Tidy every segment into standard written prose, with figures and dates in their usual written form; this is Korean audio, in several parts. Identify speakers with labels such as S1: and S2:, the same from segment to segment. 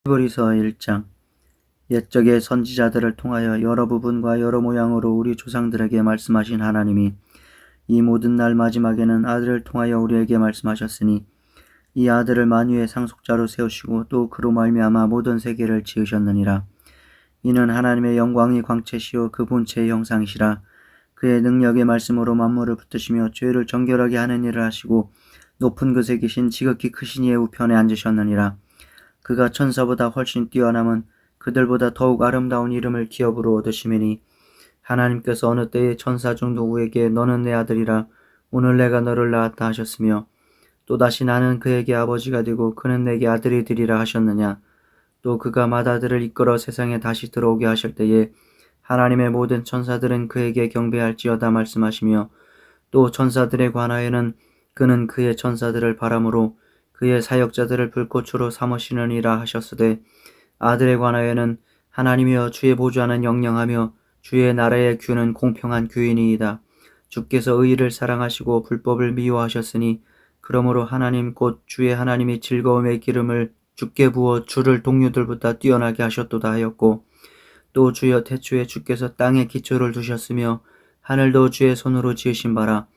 S1: 히브리서 1장. 옛적의 선지자들을 통하여 여러 부분과 여러 모양으로 우리 조상들에게 말씀하신 하나님이 이 모든 날 마지막에는 아들을 통하여 우리에게 말씀하셨으니 이 아들을 만유의 상속자로 세우시고 또 그로 말미암아 모든 세계를 지으셨느니라. 이는 하나님의 영광이 광채시요 그 본체의 형상이시라. 그의 능력의 말씀으로 만물을 붙드시며 죄를 정결하게 하는 일을 하시고 높은 곳에 계신 지극히 크신 이의 우편에 앉으셨느니라. 그가 천사보다 훨씬 뛰어남은 그들보다 더욱 아름다운 이름을 기업으로 얻으시매니 하나님께서 어느 때에 천사 중 누구에게 너는 내 아들이라 오늘 내가 너를 낳았다 하셨으며 또다시 나는 그에게 아버지가 되고 그는 내게 아들이 되리라 하셨느냐. 또 그가 맏아들을 이끌어 세상에 다시 들어오게 하실 때에 하나님의 모든 천사들은 그에게 경배할지어다 말씀하시며 또 천사들에 관하여는 그는 그의 천사들을 바람으로 그의 사역자들을 불꽃으로 삼으시느니라 하셨으되 아들에 관하여는 하나님이여 주의 보좌는 영영하며 주의 나라의 규는 공평한 규이니이다. 주께서 의를 사랑하시고 불법을 미워하셨으니 그러므로 하나님 곧 주의 하나님이 즐거움의 기름을 주께 부어 주를 동료들보다 뛰어나게 하셨도다 하였고 또 주여 태초에 주께서 땅에 기초를 두셨으며 하늘도 주의 손으로 지으신 바라.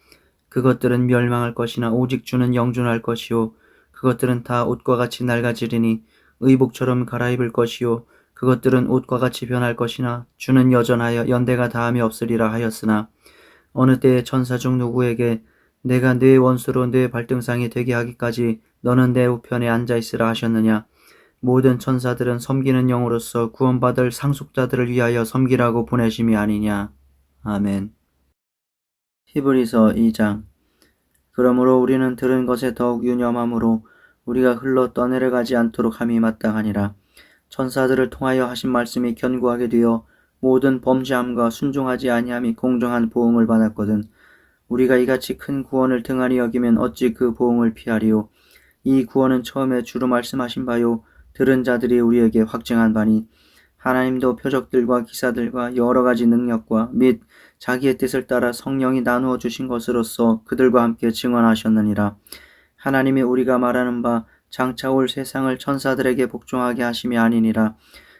S1: 그것들은 멸망할 것이나 오직 주는 영존할 것이요 그것들은 다 옷과 같이 낡아지리니 의복처럼 갈아입을 것이요 그것들은 옷과 같이 변할 것이나 주는 여전하여 연대가 다함이 없으리라 하였으나 어느 때에 천사 중 누구에게 내가 네 원수로 네 발등상이 되게 하기까지 너는 내 우편에 앉아있으라 하셨느냐. 모든 천사들은 섬기는 영으로서 구원받을 상속자들을 위하여 섬기라고 보내심이 아니냐. 아멘. 히브리서 2장. 그러므로 우리는 들은 것에 더욱 유념함으로 우리가 흘러 떠내려가지 않도록 함이 마땅하니라. 천사들을 통하여 하신 말씀이 견고하게 되어 모든 범죄함과 순종하지 아니함이 공정한 보응을 받았거든. 우리가 이같이 큰 구원을 등한히 여기면 어찌 그 보응을 피하리요. 이 구원은 처음에 주로 말씀하신 바요 들은 자들이 우리에게 확증한 바니 하나님도 표적들과 기사들과 여러 가지 능력과 및 자기의 뜻을 따라 성령이 나누어 주신 것으로서 그들과 함께 증언하셨느니라. 하나님이 우리가 말하는 바 장차 올 세상을 천사들에게 복종하게 하심이 아니니라.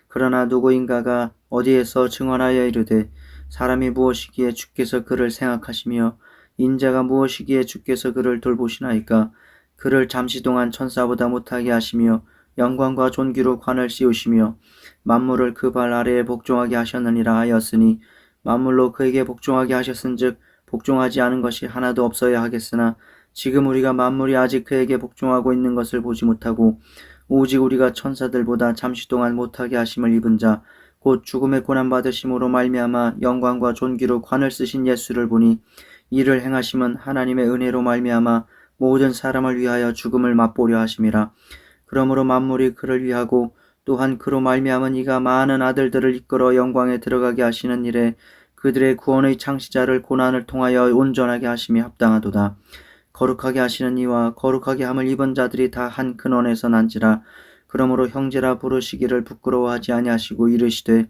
S1: 그러나 누구인가가 어디에서 증언하여 이르되 사람이 무엇이기에 주께서 그를 생각하시며 인자가 무엇이기에 주께서 그를 돌보시나이까. 그를 잠시 동안 천사보다 못하게 하시며 영광과 존귀로 관을 씌우시며 만물을 그 발 아래에 복종하게 하셨느니라 하였으니 만물로 그에게 복종하게 하셨은즉 복종하지 않은 것이 하나도 없어야 하겠으나 지금 우리가 만물이 아직 그에게 복종하고 있는 것을 보지 못하고 오직 우리가 천사들보다 잠시 동안 못하게 하심을 입은 자 곧 죽음의 고난 받으심으로 말미암아 영광과 존귀로 관을 쓰신 예수를 보니 이를 행하심은 하나님의 은혜로 말미암아 모든 사람을 위하여 죽음을 맛보려 하심이라. 그러므로 만물이 그를 위하고 또한 그로 말미암은 이가 많은 아들들을 이끌어 영광에 들어가게 하시는 일에 그들의 구원의 창시자를 고난을 통하여 온전하게 하심이 합당하도다. 거룩하게 하시는 이와 거룩하게 함을 입은 자들이 다 한 근원에서 난지라. 그러므로 형제라 부르시기를 부끄러워하지 아니하시고 이르시되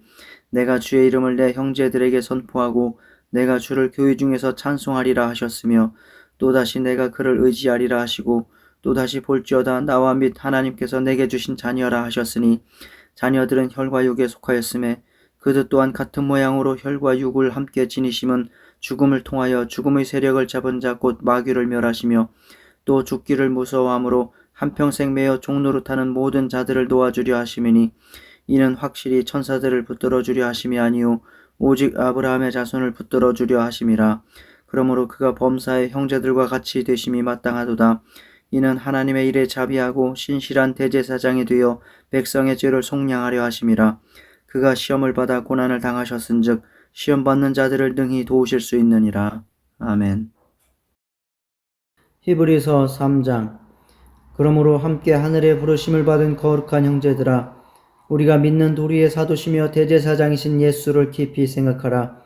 S1: 내가 주의 이름을 내 형제들에게 선포하고 내가 주를 교회 중에서 찬송하리라 하셨으며 또다시 내가 그를 의지하리라 하시고 또다시 볼지어다 나와 및 하나님께서 내게 주신 자녀라 하셨으니 자녀들은 혈과 육에 속하였음에 그들 또한 같은 모양으로 혈과 육을 함께 지니심은 죽음을 통하여 죽음의 세력을 잡은 자 곧 마귀를 멸하시며 또 죽기를 무서워함으로 한평생 매여 종노릇하는 모든 자들을 도와주려 하심이니 이는 확실히 천사들을 붙들어 주려 하심이 아니요 오직 아브라함의 자손을 붙들어 주려 하심이라. 그러므로 그가 범사의 형제들과 같이 되심이 마땅하도다. 이는 하나님의 일에 자비하고 신실한 대제사장이 되어 백성의 죄를 속량하려 하심이라. 그가 시험을 받아 고난을 당하셨은즉 시험 받는 자들을 능히 도우실 수 있느니라. 아멘. 히브리서 3장. 그러므로 함께 하늘에 부르심을 받은 거룩한 형제들아 우리가 믿는 도리의 사도시며 대제사장이신 예수를 깊이 생각하라.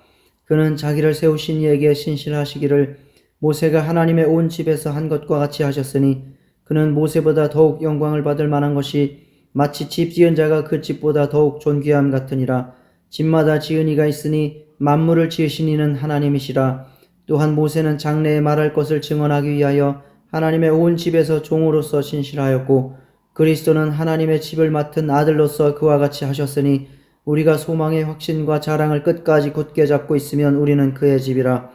S1: 그는 자기를 세우신 이에게 신실하시기를 모세가 하나님의 온 집에서 한 것과 같이 하셨으니 그는 모세보다 더욱 영광을 받을 만한 것이 마치 집 지은 자가 그 집보다 더욱 존귀함 같으니라. 집마다 지은 이가 있으니 만물을 지으신 이는 하나님이시라. 또한 모세는 장래에 말할 것을 증언하기 위하여 하나님의 온 집에서 종으로서 신실하였고 그리스도는 하나님의 집을 맡은 아들로서 그와 같이 하셨으니 우리가 소망의 확신과 자랑을 끝까지 굳게 잡고 있으면 우리는 그의 집이라.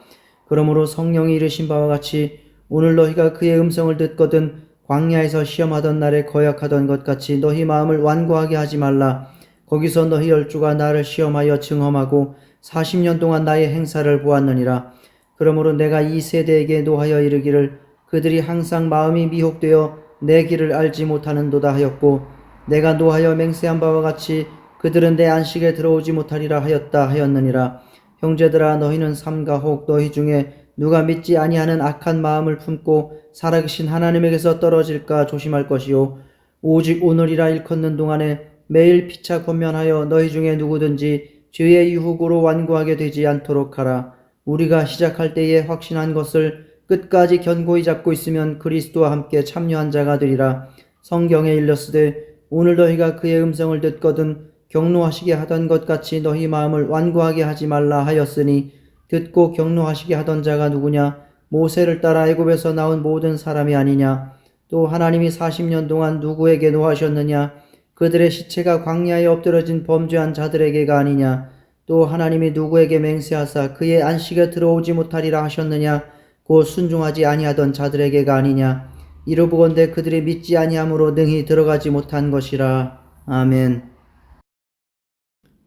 S1: 그러므로 성령이 이르신 바와 같이 오늘 너희가 그의 음성을 듣거든 광야에서 시험하던 날에 거역하던 것 같이 너희 마음을 완고하게 하지 말라. 거기서 너희 열주가 나를 시험하여 증험하고 40년 동안 나의 행사를 보았느니라. 그러므로 내가 이 세대에게 노하여 이르기를 그들이 항상 마음이 미혹되어 내 길을 알지 못하는도다 하였고, 내가 노하여 맹세한 바와 같이 그들은 내 안식에 들어오지 못하리라 하였다 하였느니라. 형제들아, 너희는 삼가 혹 너희 중에 누가 믿지 아니하는 악한 마음을 품고 살아계신 하나님에게서 떨어질까 조심할 것이요, 오직 오늘이라 일컫는 동안에 매일 피차 권면하여 너희 중에 누구든지 죄의 유혹으로 완고하게 되지 않도록 하라. 우리가 시작할 때에 확신한 것을 끝까지 견고히 잡고 있으면 그리스도와 함께 참여한 자가 되리라. 성경에 일렀으되 오늘 너희가 그의 음성을 듣거든 경노하시게 하던 것 같이 너희 마음을 완고하게 하지 말라 하였으니, 듣고 경노하시게 하던 자가 누구냐? 모세를 따라 애굽에서 나온 모든 사람이 아니냐? 또 하나님이 40년 동안 누구에게 노하셨느냐? 그들의 시체가 광야에 엎드러진 범죄한 자들에게가 아니냐? 또 하나님이 누구에게 맹세하사 그의 안식에 들어오지 못하리라 하셨느냐? 곧 순종하지 아니하던 자들에게가 아니냐? 이르보건대 그들이 믿지 아니함으로 능히 들어가지 못한 것이라. 아멘.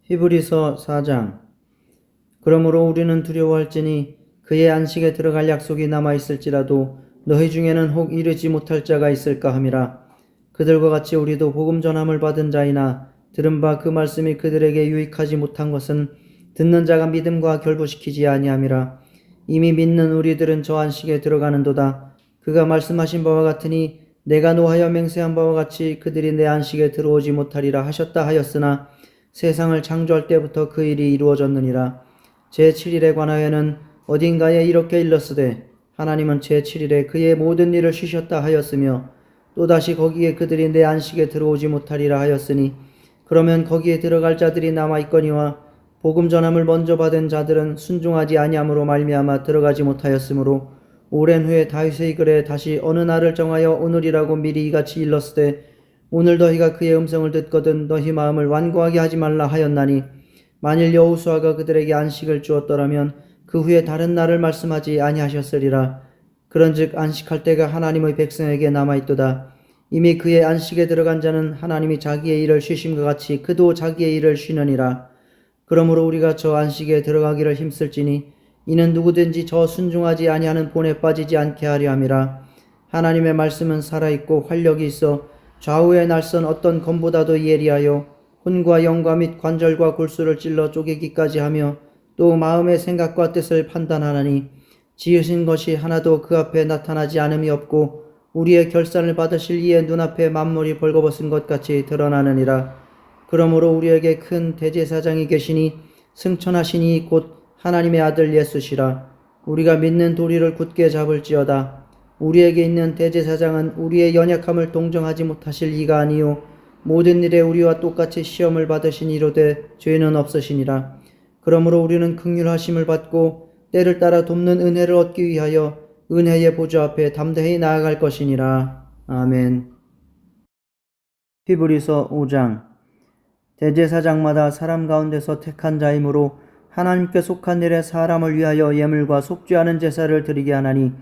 S1: 히브리서 4장. 그러므로 우리는 두려워할지니 그의 안식에 들어갈 약속이 남아있을지라도 너희 중에는 혹 이르지 못할 자가 있을까 함이라. 그들과 같이 우리도 복음 전함을 받은 자이나 들은 바 그 말씀이 그들에게 유익하지 못한 것은 듣는 자가 믿음과 결부시키지 아니함이라. 이미 믿는 우리들은 저 안식에 들어가는도다. 그가 말씀하신 바와 같으니 내가 노하여 맹세한 바와 같이 그들이 내 안식에 들어오지 못하리라 하셨다 하였으나 세상을 창조할 때부터 그 일이 이루어졌느니라. 제7일에 관하여는 어딘가에 이렇게 일렀으되 하나님은 제7일에 그의 모든 일을 쉬셨다 하였으며, 또다시 거기에 그들이 내 안식에 들어오지 못하리라 하였으니, 그러면 거기에 들어갈 자들이 남아있거니와 복음 전함을 먼저 받은 자들은 순종하지 아니함으로 말미암아 들어가지 못하였으므로, 오랜 후에 다윗의 글에 다시 어느 날을 정하여 오늘이라고 미리 이같이 일렀으되 오늘 너희가 그의 음성을 듣거든 너희 마음을 완고하게 하지 말라 하였나니, 만일 여호수아가 그들에게 안식을 주었더라면 그 후에 다른 날을 말씀하지 아니하셨으리라. 그런즉 안식할 때가 하나님의 백성에게 남아있도다. 이미 그의 안식에 들어간 자는 하나님이 자기의 일을 쉬심과 같이 그도 자기의 일을 쉬느니라. 그러므로 우리가 저 안식에 들어가기를 힘쓸지니 이는 누구든지 저 순종하지 아니하는 본에 빠지지 않게 하려 함이라. 하나님의 말씀은 살아있고 활력이 있어 좌우에 날선 어떤 검보다도 예리하여 혼과 영과 및 관절과 골수를 찔러 쪼개기까지 하며 또 마음의 생각과 뜻을 판단하나니, 지으신 것이 하나도 그 앞에 나타나지 않음이 없고 우리의 결산을 받으실 이의 눈앞에 만물이 벌거벗은 것 같이 드러나느니라. 그러므로 우리에게 큰 대제사장이 계시니 승천하시니 곧 하나님의 아들 예수시라. 우리가 믿는 도리를 굳게 잡을지어다. 우리에게 있는 대제사장은 우리의 연약함을 동정하지 못하실 이가 아니요 모든 일에 우리와 똑같이 시험을 받으신 이로되 죄는 없으시니라. 그러므로 우리는 긍휼하심을 받고 때를 따라 돕는 은혜를 얻기 위하여 은혜의 보좌 앞에 담대히 나아갈 것이니라. 아멘. 히브리서 5장. 대제사장마다 사람 가운데서 택한 자이므로 하나님께 속한 일에 사람을 위하여 예물과 속죄하는 제사를 드리게 하나니,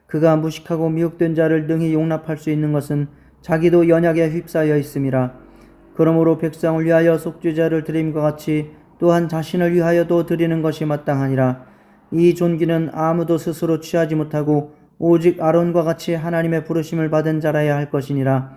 S1: 그가 무식하고 미혹된 자를 능히 용납할 수 있는 것은 자기도 연약에 휩싸여 있음이라. 그러므로 백성을 위하여 속죄자를 드림과 같이 또한 자신을 위하여도 드리는 것이 마땅하니라. 이 존귀는 아무도 스스로 취하지 못하고 오직 아론과 같이 하나님의 부르심을 받은 자라야 할 것이니라.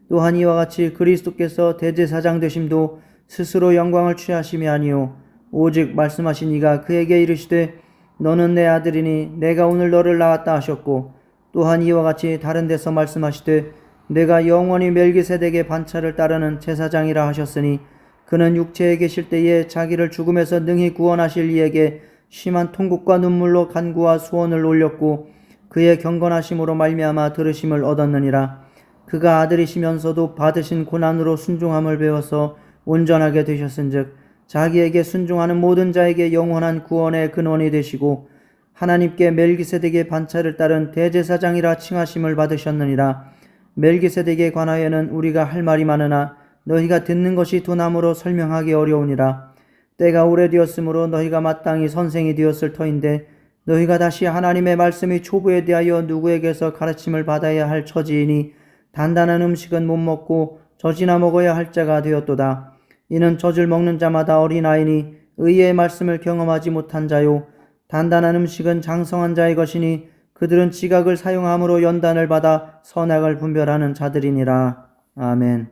S1: 또한 이와 같이 그리스도께서 대제사장 되심도 스스로 영광을 취하심이 아니요 오직 말씀하신 이가 그에게 이르시되 너는 내 아들이니 내가 오늘 너를 낳았다 하셨고, 또한 이와 같이 다른 데서 말씀하시되 내가 영원히 멜기세덱의 반차를 따르는 제사장이라 하셨으니, 그는 육체에 계실 때에 자기를 죽음에서 능히 구원하실 이에게 심한 통곡과 눈물로 간구와 소원을 올렸고 그의 경건하심으로 말미암아 들으심을 얻었느니라. 그가 아들이시면서도 받으신 고난으로 순종함을 배워서 온전하게 되셨은즉 자기에게 순종하는 모든 자에게 영원한 구원의 근원이 되시고 하나님께 멜기세덱의 반차를 따른 대제사장이라 칭하심을 받으셨느니라. 멜기세덱에 관하여는 우리가 할 말이 많으나 너희가 듣는 것이 두나무로 설명하기 어려우니라. 때가 오래되었으므로 너희가 마땅히 선생이 되었을 터인데 너희가 다시 하나님의 말씀의 초부에 대하여 누구에게서 가르침을 받아야 할 처지이니 단단한 음식은 못 먹고 젖이나 먹어야 할 자가 되었도다. 이는 젖을 먹는 자마다 어린아이니 의의 말씀을 경험하지 못한 자요 단단한 음식은 장성한 자의 것이니 그들은 지각을 사용함으로 연단을 받아 선악을 분별하는 자들이니라. 아멘.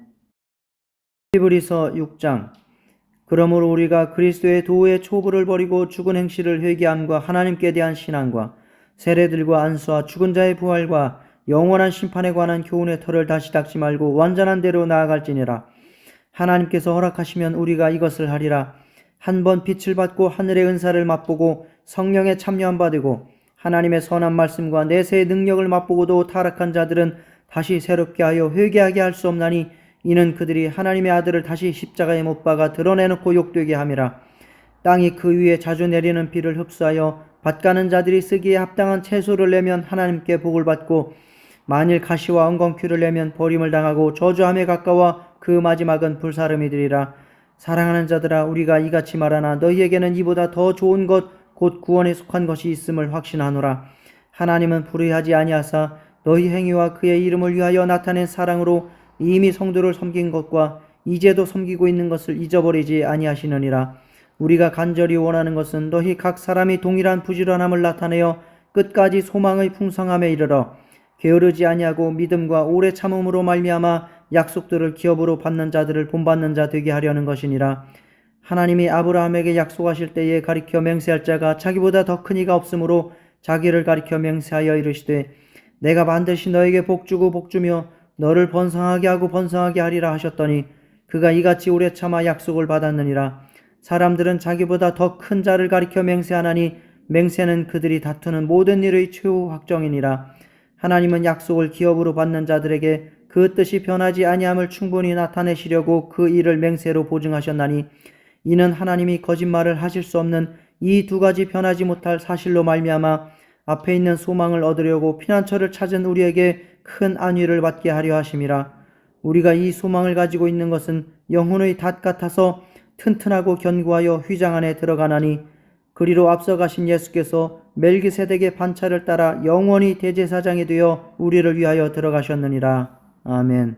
S1: 히브리서 6장. 그러므로 우리가 그리스도의 도의 초부를 버리고 죽은 행실을 회개함과 하나님께 대한 신앙과 세례들과 안수와 죽은 자의 부활과 영원한 심판에 관한 교훈의 털을 다시 닦지 말고 완전한 대로 나아갈지니라. 하나님께서 허락하시면 우리가 이것을 하리라. 한번 빛을 받고 하늘의 은사를 맛보고 성령에 참여함 받고 하나님의 선한 말씀과 내세의 능력을 맛보고도 타락한 자들은 다시 새롭게 하여 회개하게 할 수 없나니 이는 그들이 하나님의 아들을 다시 십자가에 못 박아 드러내놓고 욕되게 함이라. 땅이 그 위에 자주 내리는 비를 흡수하여 밭가는 자들이 쓰기에 합당한 채소를 내면 하나님께 복을 받고 만일 가시와 엉겅퀴를 내면 버림을 당하고 저주함에 가까워 그 마지막은 불사름이 되리라. 사랑하는 자들아 우리가 이같이 말하나 너희에게는 이보다 더 좋은 것 곧 구원에 속한 것이 있음을 확신하노라. 하나님은 불의하지 아니하사 너희 행위와 그의 이름을 위하여 나타낸 사랑으로 이미 성도를 섬긴 것과 이제도 섬기고 있는 것을 잊어버리지 아니하시느니라. 우리가 간절히 원하는 것은 너희 각 사람이 동일한 부지런함을 나타내어 끝까지 소망의 풍성함에 이르러 게으르지 아니하고 믿음과 오래 참음으로 말미암아 약속들을 기업으로 받는 자들을 본받는 자 되게 하려는 것이니라. 하나님이 아브라함에게 약속하실 때에 가리켜 맹세할 자가 자기보다 더 큰 이가 없으므로 자기를 가리켜 맹세하여 이르시되 내가 반드시 너에게 복주고 복주며 너를 번성하게 하고 번성하게 하리라 하셨더니 그가 이같이 오래 참아 약속을 받았느니라. 사람들은 자기보다 더 큰 자를 가리켜 맹세하나니 맹세는 그들이 다투는 모든 일의 최후 확정이니라. 하나님은 약속을 기업으로 받는 자들에게 그 뜻이 변하지 아니함을 충분히 나타내시려고 그 일을 맹세로 보증하셨나니 이는 하나님이 거짓말을 하실 수 없는 이 두 가지 변하지 못할 사실로 말미암아 앞에 있는 소망을 얻으려고 피난처를 찾은 우리에게 큰 안위를 받게 하려 하심이라. 우리가 이 소망을 가지고 있는 것은 영혼의 닷 같아서 튼튼하고 견고하여 휘장 안에 들어가나니 그리로 앞서가신 예수께서 멜기세덱의 반차를 따라 영원히 대제사장이 되어 우리를 위하여 들어가셨느니라. 아멘.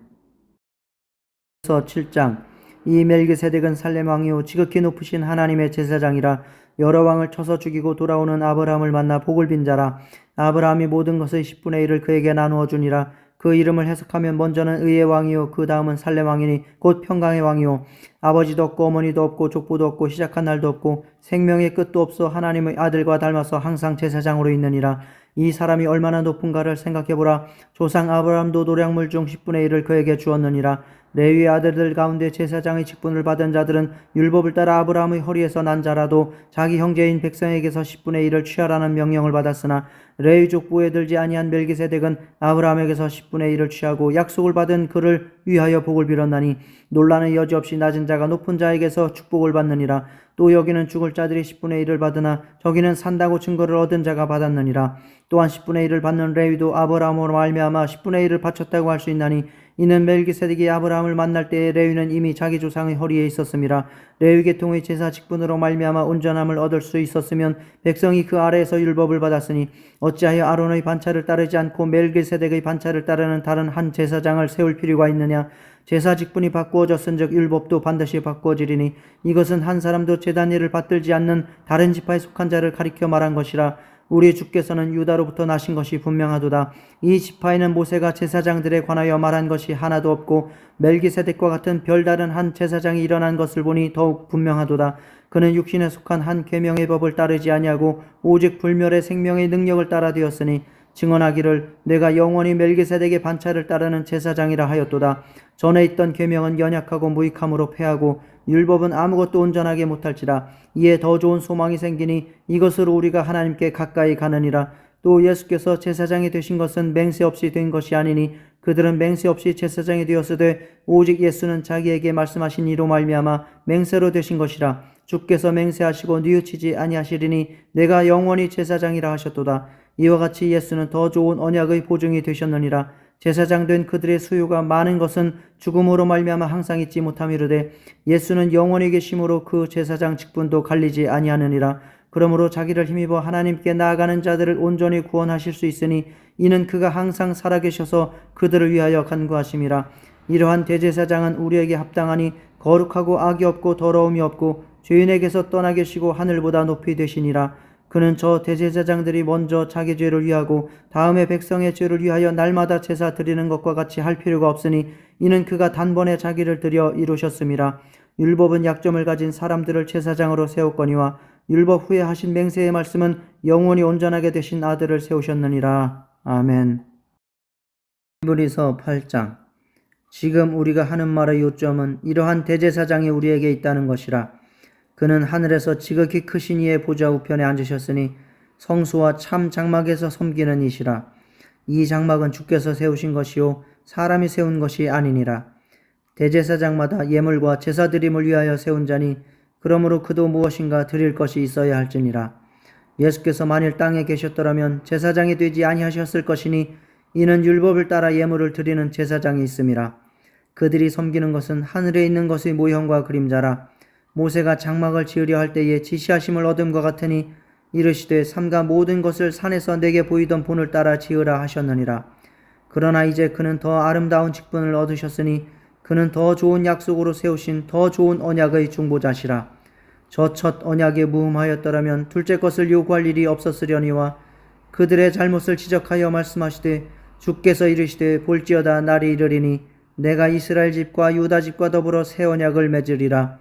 S1: 7장. 이 멜기세덱은 살렘 왕이요 지극히 높으신 하나님의 제사장이라. 여러 왕을 쳐서 죽이고 돌아오는 아브라함을 만나 복을 빈 자라. 아브라함이 모든 것의 10분의 1을 그에게 나누어 주니라. 그 이름을 해석하면 먼저는 의의 왕이요 그 다음은 살렘 왕이니 곧 평강의 왕이요 아버지도 없고 어머니도 없고 족보도 없고 시작한 날도 없고 생명의 끝도 없어 하나님의 아들과 닮아서 항상 제사장으로 있느니라. 이 사람이 얼마나 높은가를 생각해보라. 조상 아브라함도 노량물 중 10분의 1을 그에게 주었느니라. 레위의 아들들 가운데 제사장의 직분을 받은 자들은 율법을 따라 아브라함의 허리에서 난 자라도 자기 형제인 백성에게서 10분의 1을 취하라는 명령을 받았으나 레위 족보에 들지 아니한 멜기세덱은 아브라함에게서 10분의 1을 취하고 약속을 받은 그를 위하여 복을 빌었나니 논란의 여지 없이 낮은 자가 높은 자에게서 축복을 받느니라. 또 여기는 죽을 자들이 10분의 1을 받으나 저기는 산다고 증거를 얻은 자가 받았느니라. 또한 10분의 1을 받는 레위도 아브라함으로 말미암아 10분의 1을 바쳤다고 할 수 있나니 이는 멜기세덱이 아브라함을 만날 때에 레위는 이미 자기 조상의 허리에 있었음이라. 레위 계통의 제사 직분으로 말미암아 온전함을 얻을 수 있었으면 백성이 그 아래에서 율법을 받았으니 어찌하여 아론의 반차를 따르지 않고 멜기세덱의 반차를 따르는 다른 한 제사장을 세울 필요가 있느냐. 제사 직분이 바꾸어졌은즉 율법도 반드시 바꾸어지리니 이것은 한 사람도 제단 일을 받들지 않는 다른 지파에 속한 자를 가리켜 말한 것이라. 우리 주께서는 유다로부터 나신 것이 분명하도다. 이 지파에는 모세가 제사장들에 관하여 말한 것이 하나도 없고 멜기세덱과 같은 별다른 한 제사장이 일어난 것을 보니 더욱 분명하도다. 그는 육신에 속한 한 계명의 법을 따르지 아니하고 오직 불멸의 생명의 능력을 따라 되었으니 증언하기를 내가 영원히 멜기세덱의 반차를 따르는 제사장이라 하였도다. 전에 있던 계명은 연약하고 무익함으로 패하고 율법은 아무것도 온전하게 못할지라. 이에 더 좋은 소망이 생기니 이것으로 우리가 하나님께 가까이 가느니라. 또 예수께서 제사장이 되신 것은 맹세 없이 된 것이 아니니 그들은 맹세 없이 제사장이 되었으되 오직 예수는 자기에게 말씀하신 이로 말미암아 맹세로 되신 것이라. 주께서 맹세하시고 뉘우치지 아니하시리니 내가 영원히 제사장이라 하셨도다. 이와 같이 예수는 더 좋은 언약의 보증이 되셨느니라. 제사장 된 그들의 수요가 많은 것은 죽음으로 말미암아 항상 잊지 못함이로되 예수는 영원히 계심으로 그 제사장 직분도 갈리지 아니하느니라. 그러므로 자기를 힘입어 하나님께 나아가는 자들을 온전히 구원하실 수 있으니 이는 그가 항상 살아계셔서 그들을 위하여 간구하심이라. 이러한 대제사장은 우리에게 합당하니 거룩하고 악이 없고 더러움이 없고 죄인에게서 떠나 계시고 하늘보다 높이 되시니라. 그는 저 대제사장들이 먼저 자기 죄를 위하고 다음에 백성의 죄를 위하여 날마다 제사 드리는 것과 같이 할 필요가 없으니 이는 그가 단번에 자기를 드려 이루셨음이라. 율법은 약점을 가진 사람들을 제사장으로 세웠거니와 율법 후에 하신 맹세의 말씀은 영원히 온전하게 되신 아들을 세우셨느니라. 아멘. 히브리서 8장. 지금 우리가 하는 말의 요점은 이러한 대제사장이 우리에게 있다는 것이라. 그는 하늘에서 지극히 크신 이의 보좌 우편에 앉으셨으니 성소와 참 장막에서 섬기는 이시라. 이 장막은 주께서 세우신 것이요 사람이 세운 것이 아니니라. 대제사장마다 예물과 제사드림을 위하여 세운 자니 그러므로 그도 무엇인가 드릴 것이 있어야 할지니라. 예수께서 만일 땅에 계셨더라면 제사장이 되지 아니하셨을 것이니 이는 율법을 따라 예물을 드리는 제사장이 있음이라. 그들이 섬기는 것은 하늘에 있는 것의 모형과 그림자라. 모세가 장막을 지으려 할 때에 지시하심을 얻음과 같으니 이르시되 삼가 모든 것을 산에서 내게 보이던 본을 따라 지으라 하셨느니라. 그러나 이제 그는 더 아름다운 직분을 얻으셨으니 그는 더 좋은 약속으로 세우신 더 좋은 언약의 중보자시라. 저 첫 언약에 무흠하였더라면 둘째 것을 요구할 일이 없었으려니와 그들의 잘못을 지적하여 말씀하시되 주께서 이르시되 볼지어다 날이 이르리니 내가 이스라엘 집과 유다 집과 더불어 새 언약을 맺으리라.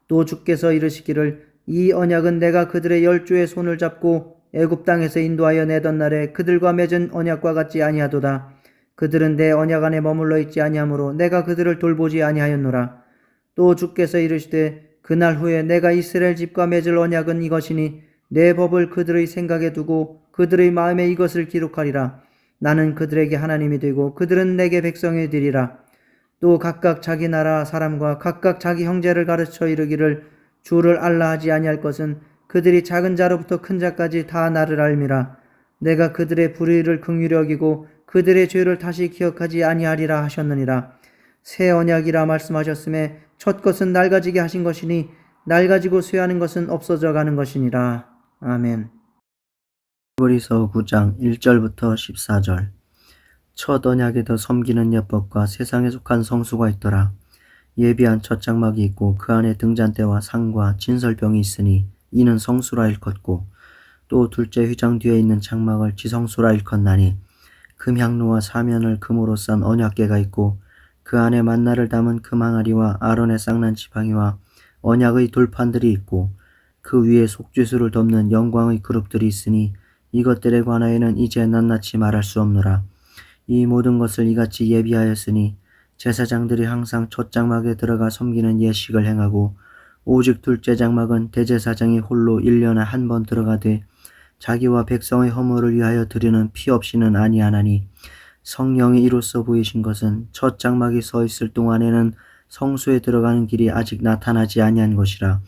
S1: 또 주께서 이르시기를 이 언약은 내가 그들의 열조의 손을 잡고 애굽 땅에서 인도하여 내던 날에 그들과 맺은 언약과 같지 아니하도다. 그들은 내 언약 안에 머물러 있지 아니하므로 내가 그들을 돌보지 아니하였노라. 또 주께서 이르시되 그날 후에 내가 이스라엘 집과 맺을 언약은 이것이니 내 법을 그들의 생각에 두고 그들의 마음에 이것을 기록하리라. 나는 그들에게 하나님이 되고 그들은 내게 백성이 되리라. 또 각각 자기 나라 사람과 각각 자기 형제를 가르쳐 이르기를 주를 알라 하지 아니할 것은 그들이 작은 자로부터 큰 자까지 다 나를 알미라. 내가 그들의 불의를 긍휼히 여기고 그들의 죄를 다시 기억하지 아니하리라 하셨느니라. 새 언약이라 말씀하셨음에 첫 것은 낡아지게 하신 것이니 낡아지고 쇠하는 것은 없어져 가는 것이니라. 아멘. 히브리서 9장 1절부터 14절. 첫 언약에도 섬기는 예법과 세상에 속한 성수가 있더라. 예비한 첫 장막이 있고 그 안에 등잔대와 상과 진설병이 있으니 이는 성수라 일컫고 또 둘째 휘장 뒤에 있는 장막을 지성수라 일컫나니 금향로와 사면을 금으로 싼 언약궤가 있고 그 안에 만나를 담은 금항아리와 아론의 쌍난 지팡이와 언약의 돌판들이 있고 그 위에 속죄수를 덮는 영광의 그룹들이 있으니 이것들에 관하여는 이제 낱낱이 말할 수 없노라. 이 모든 것을 이같이 예비하였으니 제사장들이 항상 첫 장막에 들어가 섬기는 예식을 행하고 오직 둘째 장막은 대제사장이 홀로 1년에 한 번 들어가되 자기와 백성의 허물을 위하여 드리는 피 없이는 아니하나니 성령이 이로써 보이신 것은 첫 장막이 서 있을 동안에는 성소에 들어가는 길이 아직 나타나지 아니한 것이라.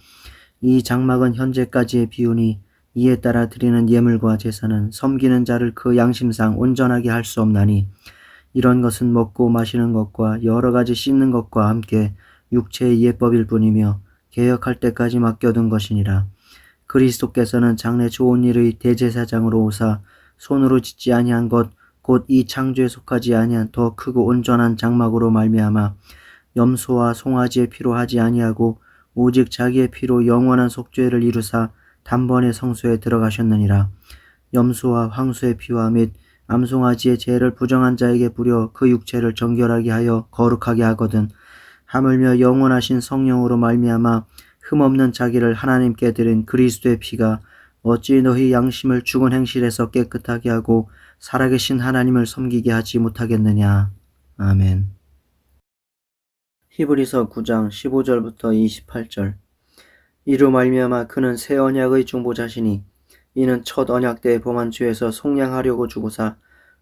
S1: 이 장막은 현재까지의 비유니 이에 따라 드리는 예물과 제사는 섬기는 자를 그 양심상 온전하게 할 수 없나니 이런 것은 먹고 마시는 것과 여러 가지 씻는 것과 함께 육체의 예법일 뿐이며 개혁할 때까지 맡겨둔 것이니라. 그리스도께서는 장래 좋은 일의 대제사장으로 오사 손으로 짓지 아니한 것 곧 이 창조에 속하지 아니한 더 크고 온전한 장막으로 말미암아 염소와 송아지의 피로 하지 아니하고 오직 자기의 피로 영원한 속죄를 이루사 단번에 성소에 들어가셨느니라. 염소와 황소의 피와 및 암송아지의 죄를 부정한 자에게 부려 그 육체를 정결하게 하여 거룩하게 하거든 하물며 영원하신 성령으로 말미암아 흠없는 자기를 하나님께 드린 그리스도의 피가 어찌 너희 양심을 죽은 행실에서 깨끗하게 하고 살아계신 하나님을 섬기게 하지 못하겠느냐. 아멘. 히브리서 9장 15절부터 28절. 이로 말미암아 그는 새 언약의 중보자시니 이는 첫 언약 때의 범한 죄에서 속량하려고 주고사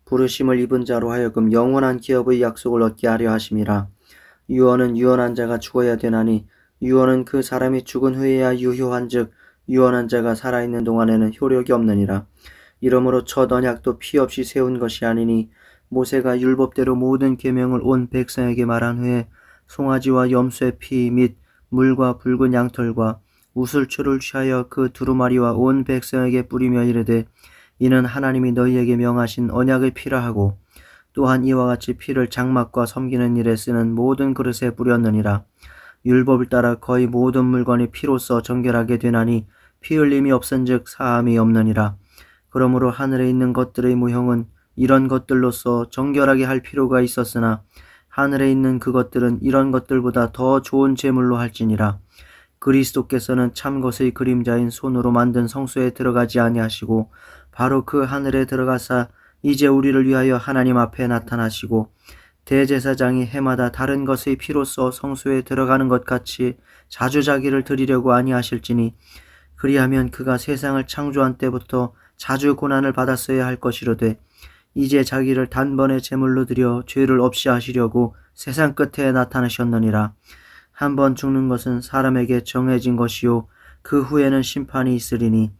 S1: 부르심을 입은 자로 하여금 영원한 기업의 약속을 얻게 하려 하심이라. 유언은 유언한 자가 죽어야 되나니 유언은 그 사람이 죽은 후에야 유효한즉 유언한 자가 살아있는 동안에는 효력이 없느니라. 이러므로 첫 언약도 피 없이 세운 것이 아니니 모세가 율법대로 모든 계명을 온 백성에게 말한 후에 송아지와 염소의 피 및 물과 붉은 양털과 우슬초를 취하여 그 두루마리와 온 백성에게 뿌리며 이르되 이는 하나님이 너희에게 명하신 언약의 피라 하고 또한 이와 같이 피를 장막과 섬기는 일에 쓰는 모든 그릇에 뿌렸느니라. 율법을 따라 거의 모든 물건이 피로써 정결하게 되나니 피 흘림이 없은즉 사함이 없느니라. 그러므로 하늘에 있는 것들의 모형은 이런 것들로서 정결하게 할 필요가 있었으나 하늘에 있는 그것들은 이런 것들보다 더 좋은 제물로 할지니라. 그리스도께서는 참 것의 그림자인 손으로 만든 성소에 들어가지 아니하시고 바로 그 하늘에 들어가사 이제 우리를 위하여 하나님 앞에 나타나시고 대제사장이 해마다 다른 것의 피로써 성소에 들어가는 것 같이 자주 자기를 드리려고 아니하실지니 그리하면 그가 세상을 창조한 때부터 자주 고난을 받았어야 할 것이로되 이제 자기를 단번에 제물로 드려 죄를 없이 하시려고 세상 끝에 나타나셨느니라. 한번 죽는 것은 사람에게 정해진 것이요 그 후에는 심판이 있으리니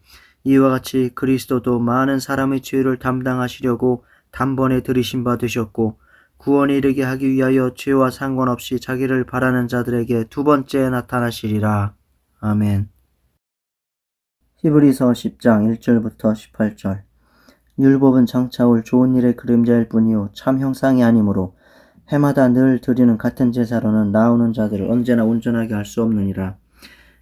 S1: 이와 같이 그리스도도 많은 사람의 죄를 담당하시려고 단번에 들이신 바 되셨고 구원에 이르게 하기 위하여 죄와 상관없이 자기를 바라는 자들에게 두 번째 나타나시리라. 아멘. 히브리서 10장 1절부터 18절. 율법은 장차 올 좋은 일의 그림자일 뿐이요 참 형상이 아니므로 해마다 늘 드리는 같은 제사로는 나오는 자들을 언제나 온전하게 할 수 없느니라.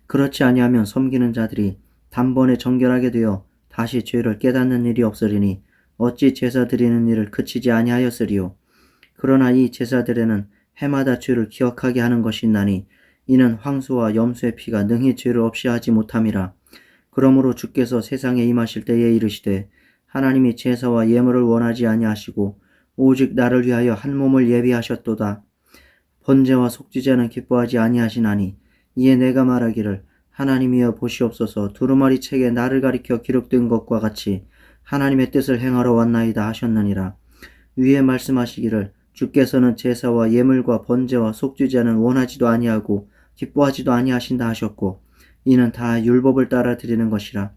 S1: 그렇지 아니하면 섬기는 자들이 단번에 정결하게 되어 다시 죄를 깨닫는 일이 없으리니 어찌 제사 드리는 일을 그치지 아니하였으리요. 그러나 이 제사들에는 해마다 죄를 기억하게 하는 것이 있나니 이는 황소와 염소의 피가 능히 죄를 없이 하지 못함이라. 그러므로 주께서 세상에 임하실 때에 이르시되 하나님이 제사와 예물을 원하지 아니하시고 오직 나를 위하여 한 몸을 예비하셨도다. 번제와 속죄제는 기뻐하지 아니하시나니 이에 내가 말하기를 하나님이여 보시옵소서 두루마리 책에 나를 가리켜 기록된 것과 같이 하나님의 뜻을 행하러 왔나이다 하셨느니라. 위에 말씀하시기를 주께서는 제사와 예물과 번제와 속죄제는 원하지도 아니하고 기뻐하지도 아니하신다 하셨고 이는 다 율법을 따라 드리는 것이라.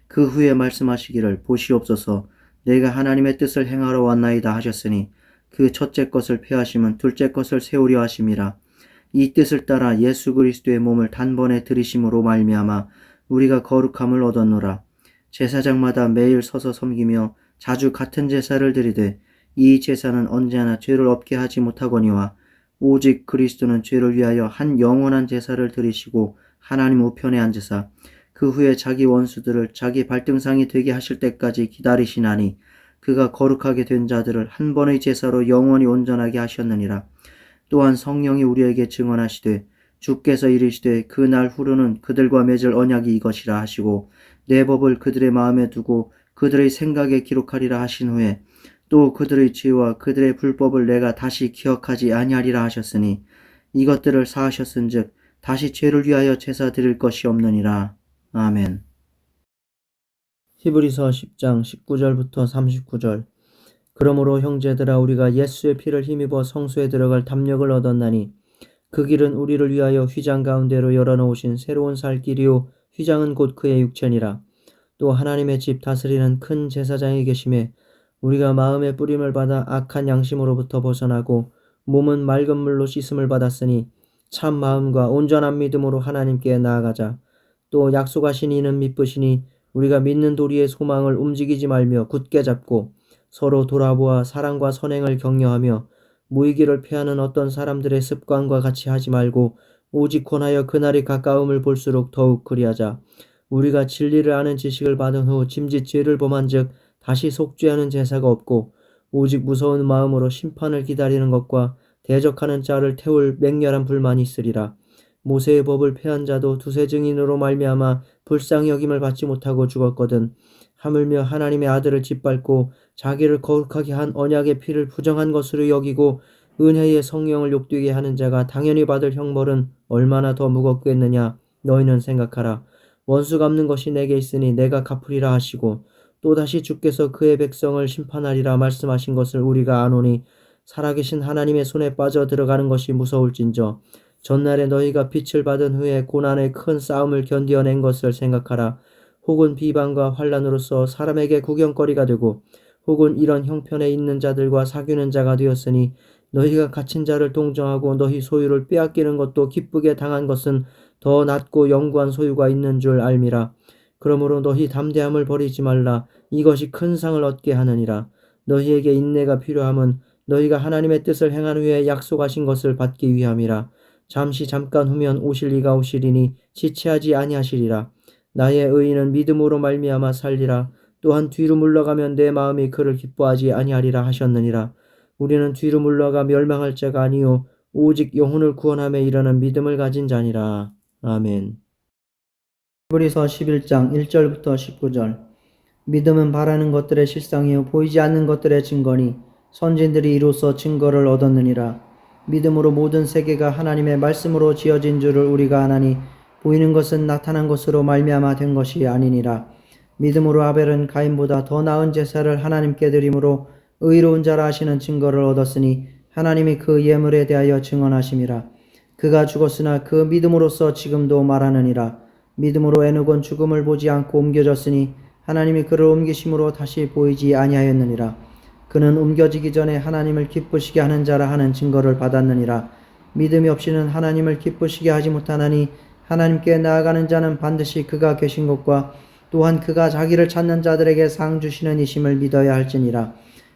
S1: 그 후에 말씀하시기를 보시옵소서 내가 하나님의 뜻을 행하러 왔나이다 하셨으니 그 첫째 것을 폐하심은 둘째 것을 세우려 하심이라. 이 뜻을 따라 예수 그리스도의 몸을 단번에 들이심으로 말미암아 우리가 거룩함을 얻었노라. 제사장마다 매일 서서 섬기며 자주 같은 제사를 드리되 이 제사는 언제나 죄를 없게 하지 못하거니와 오직 그리스도는 죄를 위하여 한 영원한 제사를 드리시고 하나님 우편에 앉으사 그 후에 자기 원수들을 자기 발등상이 되게 하실 때까지 기다리시나니 그가 거룩하게 된 자들을 한 번의 제사로 영원히 온전하게 하셨느니라. 또한 성령이 우리에게 증언하시되 주께서 이르시되 그 날 후로는 그들과 맺을 언약이 이것이라 하시고 내 법을 그들의 마음에 두고 그들의 생각에 기록하리라 하신 후에 또 그들의 죄와 그들의 불법을 내가 다시 기억하지 아니하리라 하셨으니 이것들을 사하셨은즉 다시 죄를 위하여 제사 드릴 것이 없느니라. 아멘. 히브리서 10장 19절부터 39절. 그러므로 형제들아 우리가 예수의 피를 힘입어 성소에 들어갈 담력을 얻었나니 그 길은 우리를 위하여 휘장 가운데로 열어놓으신 새로운 살 길이요 휘장은 곧 그의 육체니라. 또 하나님의 집 다스리는 큰 제사장이 계심에 우리가 마음의 뿌림을 받아 악한 양심으로부터 벗어나고 몸은 맑은 물로 씻음을 받았으니 참 마음과 온전한 믿음으로 하나님께 나아가자. 또 약속하신 이는 믿으시니 우리가 믿는 도리의 소망을 움직이지 말며 굳게 잡고 서로 돌아보아 사랑과 선행을 격려하며 모이기를 피하는 어떤 사람들의 습관과 같이 하지 말고 오직 권하여 그날이 가까움을 볼수록 더욱 그리하자. 우리가 진리를 아는 지식을 받은 후 짐짓 죄를 범한 즉 다시 속죄하는 제사가 없고 오직 무서운 마음으로 심판을 기다리는 것과 대적하는 자를 태울 맹렬한 불만이 있으리라. 모세의 법을 폐한 자도 두세 증인으로 말미암아 불쌍히 여김을 받지 못하고 죽었거든. 하물며 하나님의 아들을 짓밟고 자기를 거룩하게 한 언약의 피를 부정한 것으로 여기고 은혜의 성령을 욕되게 하는 자가 당연히 받을 형벌은 얼마나 더 무겁겠느냐. 너희는 생각하라. 원수 갚는 것이 내게 있으니 내가 갚으리라 하시고 또다시 주께서 그의 백성을 심판하리라 말씀하신 것을 우리가 아노니 살아계신 하나님의 손에 빠져 들어가는 것이 무서울진저 전날에 너희가 빛을 받은 후에 고난의 큰 싸움을 견디어낸 것을 생각하라. 혹은 비방과 환난으로서 사람에게 구경거리가 되고
S2: 혹은 이런 형편에 있는 자들과 사귀는 자가 되었으니 너희가 갇힌 자를 동정하고 너희 소유를 빼앗기는 것도 기쁘게 당한 것은 더 낫고 영구한 소유가 있는 줄 알미라. 그러므로 너희 담대함을 버리지 말라. 이것이 큰 상을 얻게 하느니라. 너희에게 인내가 필요함은 너희가 하나님의 뜻을 행한 후에 약속하신 것을 받기 위함이라. 잠깐 후면 오실 이가 오시리니 지체하지 아니하시리라. 나의 의인은 믿음으로 말미암아 살리라. 또한 뒤로 물러가면 내 마음이 그를 기뻐하지 아니하리라 하셨느니라. 우리는 뒤로 물러가 멸망할 자가 아니요 오직 영혼을 구원함에 이르는 믿음을 가진 자니라. 아멘.
S1: 히브리서 11장 1절부터 19절. 믿음은 바라는 것들의 실상이요 보이지 않는 것들의 증거니 선진들이 이로써 증거를 얻었느니라. 믿음으로 모든 세계가 하나님의 말씀으로 지어진 줄을 우리가 아나니 보이는 것은 나타난 것으로 말미암아 된 것이 아니니라. 믿음으로 아벨은 가인보다 더 나은 제사를 하나님께 드림으로 의로운 자라 하시는 증거를 얻었으니 하나님이 그 예물에 대하여 증언하심이라. 그가 죽었으나 그 믿음으로써 지금도 말하느니라. 믿음으로 에녹은 죽음을 보지 않고 옮겨졌으니 하나님이 그를 옮기심으로 다시 보이지 아니하였느니라. 그는 옮겨지기 전에 하나님을 기쁘시게 하는 자라 하는 증거를 받았느니라. 믿음이 없이는 하나님을 기쁘시게 하지 못하나니 하나님께 나아가는 자는 반드시 그가 계신 것과 또한 그가 자기를 찾는 자들에게 상 주시는 이심을 믿어야 할지니라.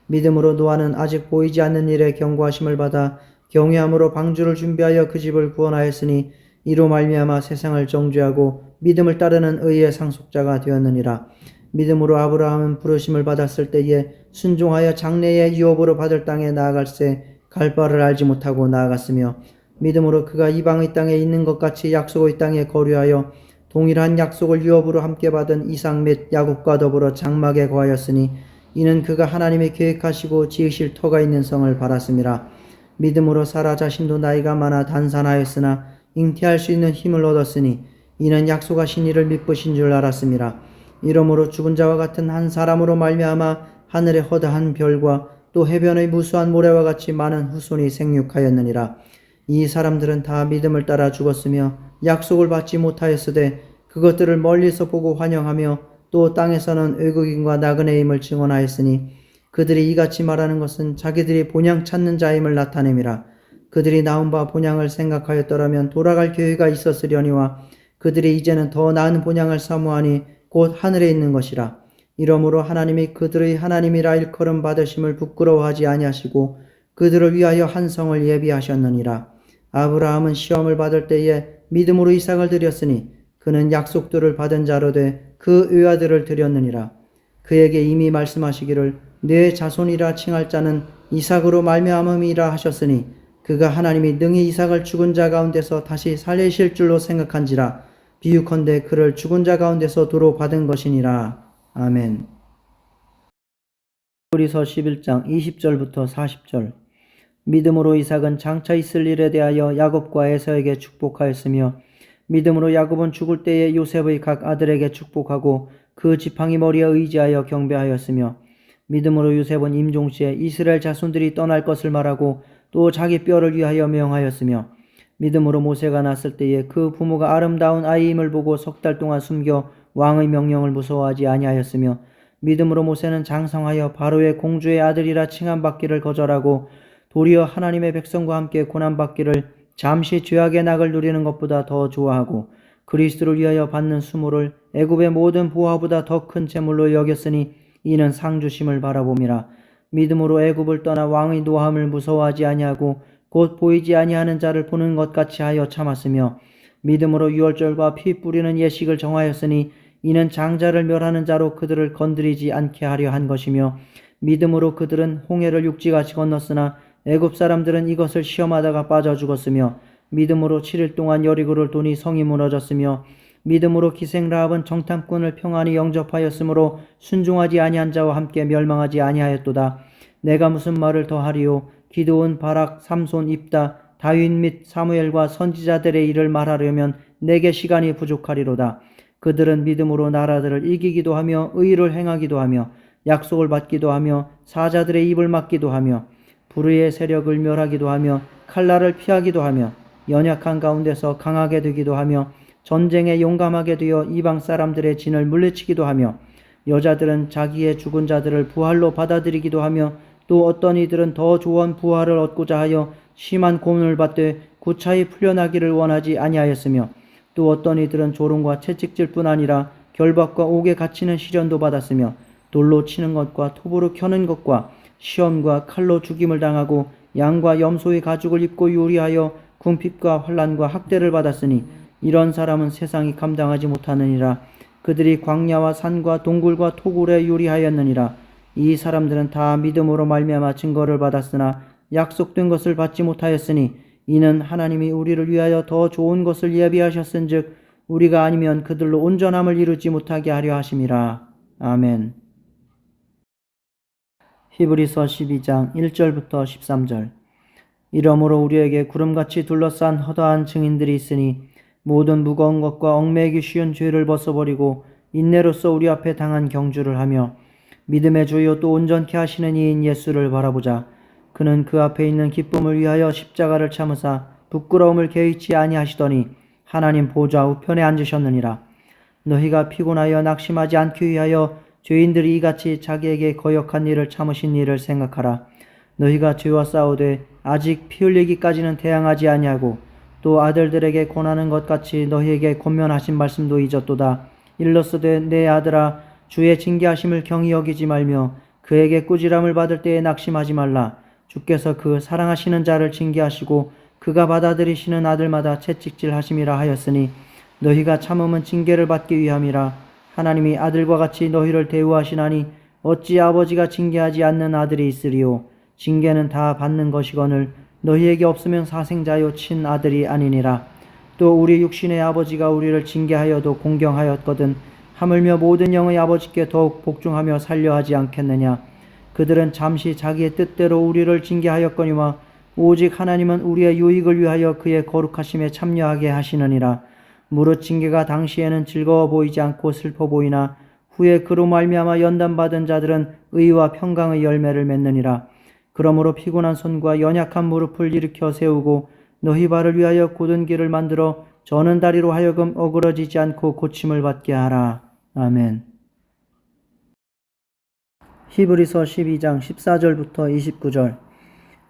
S1: 믿음으로 노아는 아직 보이지 않는 일에 경고하심을 받아 경외함으로 방주를 준비하여 그 집을 구원하였으니 이로 말미암아 세상을 정죄하고 믿음을 따르는 의의 상속자가 되었느니라. 믿음으로 아브라함은 부르심을 받았을 때에 순종하여 장래의 유업으로 받을 땅에 나아갈새 갈 바를 알지 못하고 나아갔으며 믿음으로 그가 이방의 땅에 있는 것 같이 약속의 땅에 거류하여 동일한 약속을 유업으로 함께 받은 이삭 및 야곱과 더불어 장막에 거하였으니 이는 그가 하나님이 계획하시고 지으실 터가 있는 성을 바랐음이라. 믿음으로 사라 자신도 나이가 많아 단산하였으나 잉태할 수 있는 힘을 얻었으니 이는 약속하신 이를 믿으신 줄 알았음이라. 이러므로 죽은 자와 같은 한 사람으로 말미암아 하늘의 허다한 별과 또 해변의 무수한 모래와 같이 많은 후손이 생육하였느니라. 이 사람들은 다 믿음을 따라 죽었으며 약속을 받지 못하였으되 그것들을 멀리서 보고 환영하며 또 땅에서는 외국인과 나그네임을 증언하였으니 그들이 이같이 말하는 것은 자기들이 본향 찾는 자임을 나타냄이라. 그들이 나온 바 본향을 생각하였더라면 돌아갈 기회가 있었으려니와 그들이 이제는 더 나은 본향을 사모하니 곧 하늘에 있는 것이라. 이러므로 하나님이 그들의 하나님이라 일컬음 받으심을 부끄러워하지 아니하시고 그들을 위하여 한 성을 예비하셨느니라. 아브라함은 시험을 받을 때에 믿음으로 이삭을 드렸으니 그는 약속들을 받은 자로 돼 그 외아들을 드렸느니라. 그에게 이미 말씀하시기를 내 자손이라 칭할 자는 이삭으로 말미암음이라 하셨으니 그가 하나님이 능히 이삭을 죽은 자 가운데서 다시 살리실 줄로 생각한지라. 비유컨대 그를 죽은 자 가운데서 도로 받은 것이니라. 아멘. 히브리서 11장 20절부터 40절. 믿음으로 이삭은 장차 있을 일에 대하여 야곱과 에서에게 축복하였으며 믿음으로 야곱은 죽을 때에 요셉의 각 아들에게 축복하고 그 지팡이 머리에 의지하여 경배하였으며 믿음으로 요셉은 임종시에 이스라엘 자손들이 떠날 것을 말하고 또 자기 뼈를 위하여 명하였으며 믿음으로 모세가 났을 때에 그 부모가 아름다운 아이임을 보고 석 달 동안 숨겨 왕의 명령을 무서워하지 아니하였으며 믿음으로 모세는 장성하여 바로의 공주의 아들이라 칭함받기를 거절하고 도리어 하나님의 백성과 함께 고난받기를 잠시 죄악의 낙을 누리는 것보다 더 좋아하고 그리스도를 위하여 받는 수모를 애굽의 모든 보화보다 더 큰 재물로 여겼으니 이는 상 주심을 바라봄이라. 믿음으로 애굽을 떠나 왕의 노함을 무서워하지 아니하고 곧 보이지 아니하는 자를 보는 것 같이 하여 참았으며 믿음으로 유월절과 피 뿌리는 예식을 정하였으니 이는 장자를 멸하는 자로 그들을 건드리지 않게 하려 한 것이며 믿음으로 그들은 홍해를 육지같이 건넜으나 애굽 사람들은 이것을 시험하다가 빠져 죽었으며 믿음으로 7일 동안 여리고를 도니 성이 무너졌으며 믿음으로 기생 라합은 정탐꾼을 평안히 영접하였으므로 순종하지 아니한 자와 함께 멸망하지 아니하였도다. 내가 무슨 말을 더하리요. 기드온, 바락, 삼손, 입다, 다윗 및 사무엘과 선지자들의 일을 말하려면 내게 시간이 부족하리로다. 그들은 믿음으로 나라들을 이기기도 하며 의를 행하기도 하며 약속을 받기도 하며 사자들의 입을 막기도 하며 불의의 세력을 멸하기도 하며 칼날을 피하기도 하며 연약한 가운데서 강하게 되기도 하며 전쟁에 용감하게 되어 이방 사람들의 진을 물리치기도 하며
S2: 여자들은 자기의 죽은 자들을 부활로 받아들이기도 하며 또 어떤 이들은 더 좋은 부활을 얻고자 하여 심한 고문을 받되 구차히 풀려나기를 원하지 아니하였으며 또 어떤 이들은 조롱과 채찍질 뿐 아니라 결박과 옥에 갇히는 시련도 받았으며 돌로 치는 것과 톱으로 켜는 것과 시험과 칼로 죽임을 당하고 양과 염소의 가죽을 입고 요리하여 궁핍과 환난과 학대를 받았으니 이런 사람은 세상이 감당하지 못하느니라. 그들이 광야와 산과 동굴과 토굴에 요리하였느니라. 이 사람들은 다 믿음으로 말미암아 증거를 받았으나 약속된 것을 받지 못하였으니 이는 하나님이 우리를 위하여 더 좋은 것을 예비하셨은즉 우리가 아니면 그들로 온전함을 이루지 못하게 하려 하심이라. 아멘. 히브리서 12장 1절부터 13절. 이러므로 우리에게 구름같이 둘러싼 허다한 증인들이 있으니 모든 무거운 것과 얽매이기 쉬운 죄를 벗어버리고 인내로써 우리 앞에 당한 경주를 하며 믿음의 주요 또 온전케 하시는 이인 예수를 바라보자. 그는 그 앞에 있는 기쁨을 위하여 십자가를 참으사 부끄러움을 개의치 아니하시더니 하나님 보좌 우편에 앉으셨느니라. 너희가 피곤하여 낙심하지 않기 위하여 죄인들이 이같이 자기에게 거역한 일을 참으신 일을 생각하라. 너희가 죄와 싸우되 아직 피 흘리기까지는 대항하지 아니하고 또 아들들에게 권하는 것 같이 너희에게 권면하신 말씀도 잊었도다. 일러스되 내 아들아 주의 징계하심을 경히 여기지 말며 그에게 꾸지람을 받을 때에 낙심하지 말라. 주께서 그 사랑하시는 자를 징계하시고 그가 받아들이시는 아들마다 채찍질 하심이라 하였으니 너희가 참음은 징계를 받기 위함이라. 하나님이 아들과 같이 너희를 대우하시나니 어찌 아버지가 징계하지 않는 아들이 있으리요. 징계는 다 받는 것이거늘 너희에게 없으면 사생자요 친아들이 아니니라. 또 우리 육신의 아버지가 우리를 징계하여도 공경하였거든 하물며 모든 영의 아버지께 더욱 복종하며 살려 하지 않겠느냐. 그들은 잠시 자기의 뜻대로 우리를 징계하였거니와 오직 하나님은 우리의 유익을 위하여 그의 거룩하심에 참여하게 하시느니라. 무릇 징계가 당시에는 즐거워 보이지 않고 슬퍼 보이나 후에 그로 말미암아 연단받은 자들은 의와 평강의 열매를 맺느니라. 그러므로 피곤한 손과 연약한 무릎을 일으켜 세우고 너희 발을 위하여 곧은 길을 만들어 저는 다리로 하여금 어그러지지 않고 고침을 받게 하라. 아멘. 히브리서 12장 14절부터 29절.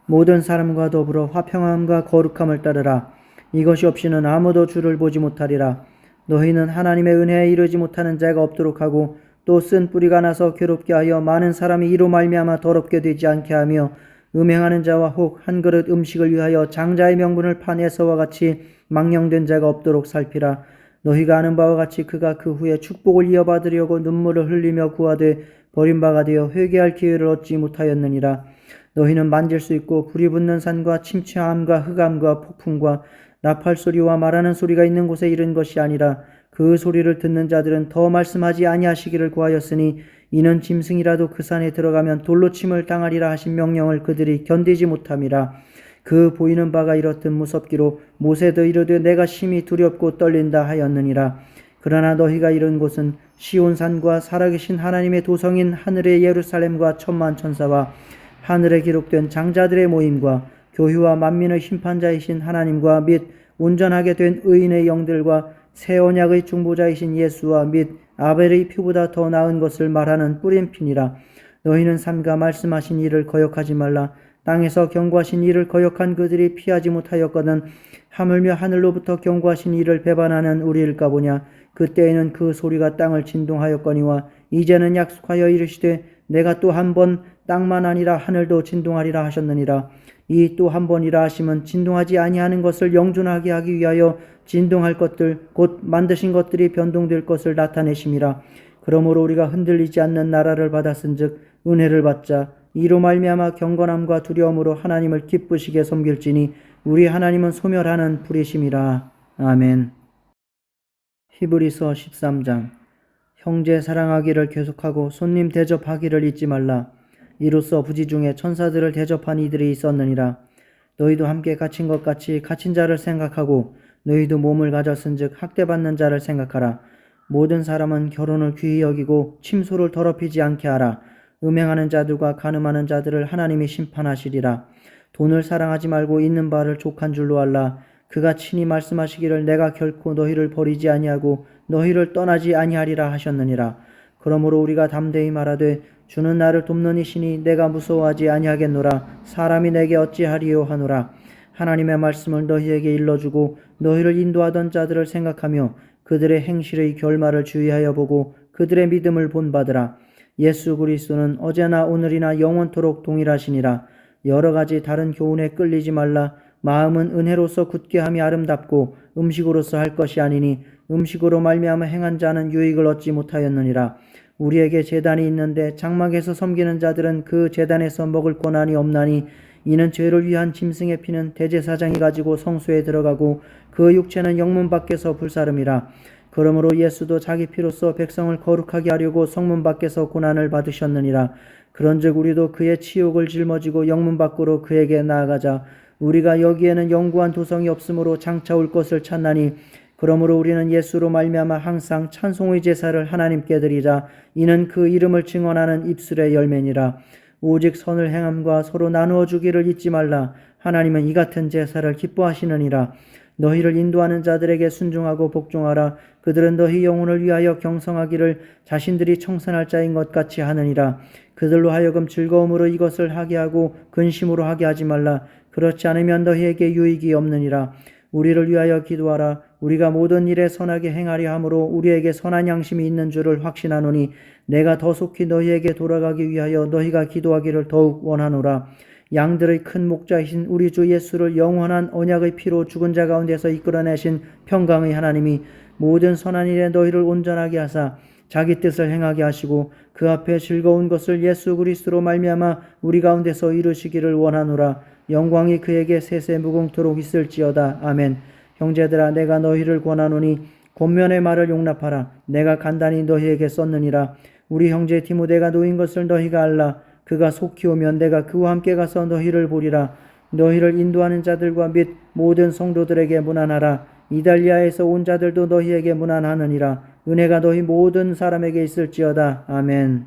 S2: 모든 사람과 더불어 화평함과 거룩함을 따르라. 이것이 없이는 아무도 주를 보지 못하리라. 너희는 하나님의 은혜에 이르지 못하는 자가 없도록 하고 또 쓴 뿌리가 나서 괴롭게 하여 많은 사람이 이로 말미암아 더럽게 되지 않게 하며 음행하는 자와 혹 한 그릇 음식을 위하여 장자의 명분을 판 에서와 같이 망령된 자가 없도록 살피라. 너희가 아는 바와 같이 그가 그 후에 축복을 이어받으려고 눈물을 흘리며 구하되 버림받아 되어 회개할 기회를 얻지 못하였느니라. 너희는 만질 수 있고 불이 붙는 산과 침체함과 흑암과 폭풍과 나팔 소리와 말하는 소리가 있는 곳에 이른 것이 아니라 그 소리를 듣는 자들은 더 말씀하지 아니하시기를 구하였으니 이는 짐승이라도 그 산에 들어가면 돌로 침을 당하리라 하신 명령을 그들이 견디지 못함이라. 그 보이는 바가 이렇듯 무섭기로 모세도 이르되 내가 심히 두렵고 떨린다 하였느니라. 그러나 너희가 이른 곳은 시온산과 살아계신 하나님의 도성인 하늘의 예루살렘과 천만 천사와 하늘에 기록된 장자들의 모임과 교회와 만민의 심판자이신 하나님과 및 온전하게 된 의인의 영들과 새 언약의 중보자이신 예수와 및 아벨의 피보다 더 나은 것을 말하는 뿌림핀이라. 너희는 삼가 말씀하신 이를 거역하지 말라. 땅에서 경고하신 이를 거역한 그들이 피하지 못하였거든 하물며 하늘로부터 경고하신 이를 배반하는 우리일까 보냐. 그때에는 그 소리가 땅을 진동하였거니와 이제는 약속하여 이르시되 내가 또 한 번 땅만 아니라 하늘도 진동하리라 하셨느니라. 이 또 한 번이라 하심은 진동하지 아니하는 것을 영존하게 하기 위하여 진동할 것들 곧 만드신 것들이 변동될 것을 나타내심이라. 그러므로 우리가 흔들리지 않는 나라를 받았은즉 은혜를 받자. 이로 말미암아 경건함과 두려움으로 하나님을 기쁘시게 섬길지니 우리 하나님은 소멸하는 불이심이라. 아멘. 히브리서 13장. 형제 사랑하기를 계속하고 손님 대접하기를 잊지 말라. 이로써 부지 중에 천사들을 대접한 이들이 있었느니라. 너희도 함께 갇힌 것 같이 갇힌 자를 생각하고 너희도 몸을 가졌은즉 학대받는 자를 생각하라. 모든 사람은 결혼을 귀히 여기고 침소를 더럽히지 않게 하라. 음행하는 자들과 간음하는 자들을 하나님이 심판하시리라. 돈을 사랑하지 말고 있는 바를 족한 줄로 알라. 그가 친히 말씀하시기를 내가 결코 너희를 버리지 아니하고 너희를 떠나지 아니하리라 하셨느니라.
S1: 그러므로 우리가 담대히 말하되 주는 나를 돕는 이시니 내가 무서워하지 아니하겠노라. 사람이 내게 어찌하리요 하노라. 하나님의 말씀을 너희에게 일러주고 너희를 인도하던 자들을 생각하며 그들의 행실의 결말을 주의하여 보고 그들의 믿음을 본받으라. 예수 그리스도는 어제나 오늘이나 영원토록 동일하시니라. 여러 가지 다른 교훈에 끌리지 말라. 마음은 은혜로서 굳게 함이 아름답고 음식으로서 할 것이 아니니 음식으로 말미암아 행한 자는 유익을 얻지 못하였느니라. 우리에게 제단이 있는데 장막에서 섬기는 자들은 그 제단에서 먹을 권한이 없나니 이는 죄를 위한 짐승의 피는 대제사장이 가지고 성소에 들어가고 그 육체는 영문 밖에서 불사름이라. 그러므로 예수도 자기 피로써 백성을 거룩하게 하려고 성문 밖에서 고난을 받으셨느니라. 그런즉 우리도 그의 치욕을 짊어지고 영문 밖으로 그에게 나아가자. 우리가 여기에는 영구한 도성이 없으므로 장차 올 것을 찾나니 그러므로 우리는 예수로 말미암아 항상 찬송의 제사를 하나님께 드리자. 이는 그 이름을 증언하는 입술의 열매니라. 오직 선을 행함과 서로 나누어 주기를 잊지 말라. 하나님은 이 같은 제사를 기뻐하시느니라. 너희를 인도하는 자들에게 순종하고 복종하라. 그들은 너희 영혼을 위하여 경성하기를 자신들이 청산할 자인 것 같이 하느니라. 그들로 하여금 즐거움으로 이것을 하게 하고 근심으로 하게 하지 말라. 그렇지 않으면 너희에게 유익이 없느니라. 우리를 위하여 기도하라. 우리가 모든 일에 선하게 행하려 함으로 우리에게 선한 양심이 있는 줄을 확신하노니 내가 더 속히 너희에게 돌아가기 위하여 너희가 기도하기를 더욱 원하노라. 양들의 큰 목자이신 우리 주 예수를 영원한 언약의 피로 죽은 자 가운데서 이끌어내신 평강의 하나님이 모든 선한 일에 너희를 온전하게 하사 자기 뜻을 행하게 하시고 그 앞에 즐거운 것을 예수 그리스도로 말미암아 우리 가운데서 이루시기를 원하노라. 영광이 그에게 세세 무궁토록 있을지어다. 아멘. 형제들아, 내가 너희를 권하노니 권면의 말을 용납하라. 내가 간단히 너희에게 썼느니라. 우리 형제 디모데가 놓인 것을 너희가 알라. 그가 속히 오면 내가 그와 함께 가서 너희를 보리라. 너희를 인도하는 자들과 및 모든 성도들에게 문안하라. 이달리아에서 온 자들도 너희에게 문안하느니라. 은혜가 너희 모든 사람에게 있을지어다. 아멘.